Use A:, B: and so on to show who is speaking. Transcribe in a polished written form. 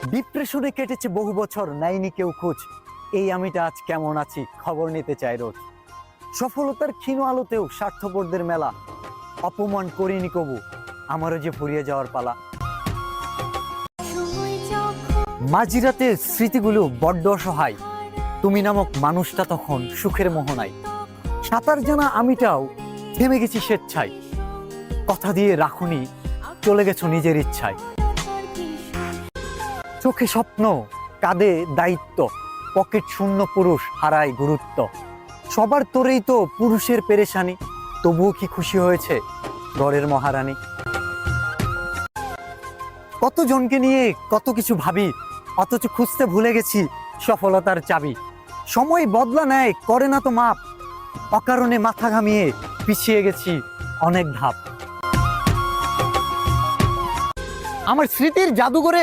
A: ডিপ্রেশনে কেটেছে বহু বছর, নাইনি কেউ খোঁজ। এই আমিটা আজ কেমন আছি, খবর নিতে চাই রোজ। সফলতার ক্ষীণ আলোতেও স্বার্থপরদের মেলা, অপমান করিনি কবু, আমারও যে ফুরিয়ে যাওয়ার পালা। মাঝরাতের স্মৃতিগুলো বড্ড অসহায়, তুমি নামক মানুষটা তখন সুখের মোহনায়। সাঁতার জানা আমিটাও থেমে গেছি স্বেচ্ছায়, কথা দিয়ে রাখুনি, চলে গেছো নিজের ইচ্ছায়। চোখে স্বপ্ন, কাঁধে দায়িত্ব, পকেট শূন্য পুরুষ হারায় গুরুত্ব। সবার তোরেই তো পুরুষের পেরেশানি, তবুও কি খুশি হয়েছে ঘরের মহারানী? কতজনকে নিয়ে কত কিছু ভাবি, অথচ খুঁজতে ভুলে গেছি সফলতার চাবি। সময় বদলা নেয়, করে না তো মাপ, অকারণে মাথা ঘামিয়ে পিছিয়ে গেছি অনেক ধাপ। আমার স্মৃতির জাদুঘরে